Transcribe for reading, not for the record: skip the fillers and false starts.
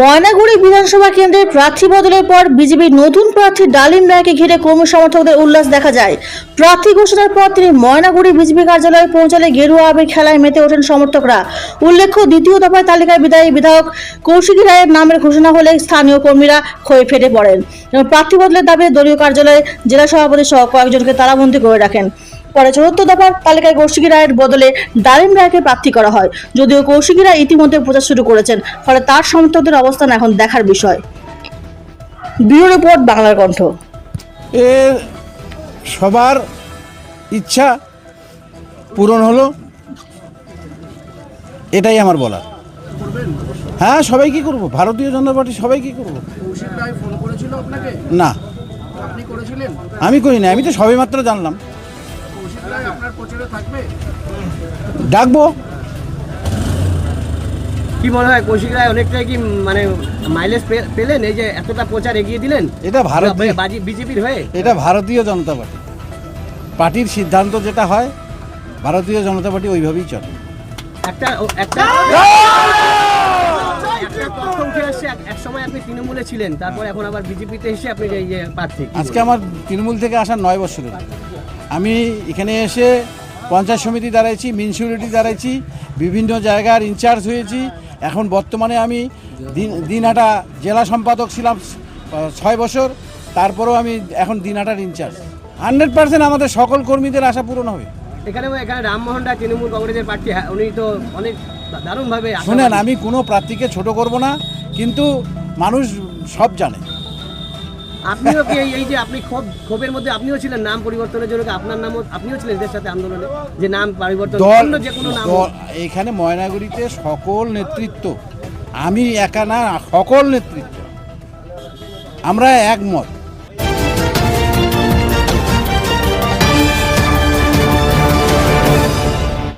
ময়নাগুড়ি বিধানসভা কেন্দ্রের প্রার্থী বদলের পর বিজেপির নতুন প্রার্থী ডালিম রায়কে ঘিরে কর্মী সমর্থকদের উল্লাস দেখা যায়। প্রার্থী ঘোষণার পর তিনি ময়নাগুড়ি বিজেপি কার্যালয়ে পৌঁছালে গেরুয়া আবির খেলায় মেতে ওঠেন সমর্থকরা। উল্লেখ্য, দ্বিতীয় দফায় তালিকায় বিদায়ী বিধায়ক কৌশিকী রায়ের নামের ঘোষণা হলে স্থানীয় কর্মীরা ক্ষোভে ফেটে পড়েন এবং প্রার্থী বদলের দাবিতে দলীয় কার্যালয়ে জেলা সভাপতি সহ কয়েকজনকে তালাবন্দী করে রাখেন। পরে চতুর্থ দফার তালিকায় কৌশিকী রায়ের বদলে ডালিম রায়কে প্রার্থী করা হয়। যদিও কৌশিকী রায় ইতিমধ্যে প্রচার শুরু করেছেন, ফলে তার সমর্থকদের অবস্থান এখন দেখার বিষয়। ব্যুরো রিপোর্ট, বাংলার কণ্ঠ। সবার ইচ্ছা পূরণ হলো, এটাই আমার বলার। হ্যাঁ, সবাই কি করবো, ভারতীয় জনতা পার্টি সবাই কি করবো। না, আমি করি না, আমি তো সবে মাত্র জানলাম। ডাকবো। কি মনে হয় কৌশিক রায় অনেকটাই কি মানে মাইলেজ পেলেন এই যে এতটা প্রচার এগিয়ে দিলেন? এটা বিজেপির হয়ে, এটা ভারতীয় জনতা পার্টি পার্টির সিদ্ধান্ত যেটা হয়, ভারতীয় জনতা পার্টি ওইভাবেই চলে। একটা তথ্য উঠে আসছে, এক সময় আপনি তৃণমূলে ছিলেন, তারপর এখন আবার বিজেপিতে এসে আপনি এই যে প্রার্থী। আজকে আমার তৃণমূল থেকে আসা 9 বছর। আমি এখানে এসে পঞ্চায়েত সমিতি দাঁড়াইছি, মিউনিসিপ্যালিটি দাঁড়াইছি, বিভিন্ন জায়গার ইনচার্জ হয়েছি। এখন বর্তমানে আমি দিনহাটা জেলা সম্পাদক ছিলাম 6 বছর। তারপরেও আমি এখন দিনহাটার ইনচার্জ। 100% আমাদের সকল কর্মীদের আশা পূরণ হবে। এখানে রামমোহন রায় তৃণমূল কংগ্রেসের প্রার্থী, উনি তো অনেক দারুণভাবে শুনেন, আমি কোনো প্রার্থীকে ছোট করব না, কিন্তু মানুষ সব জানে। আপনিও কি এই যে আপনি ক্ষোভের মধ্যে আপনিও ছিলেন নাম পরিবর্তনের জন্য, আপনার নামও আপনিও ছিলেন এদের সাথে আন্দোলনে, যে নাম পরিবর্তন যে কোনো নাম? এখানে ময়নাগুড়িতে সকল নেতৃত্ব, আমি একা না, সকল নেতৃত্ব আমরা একমত।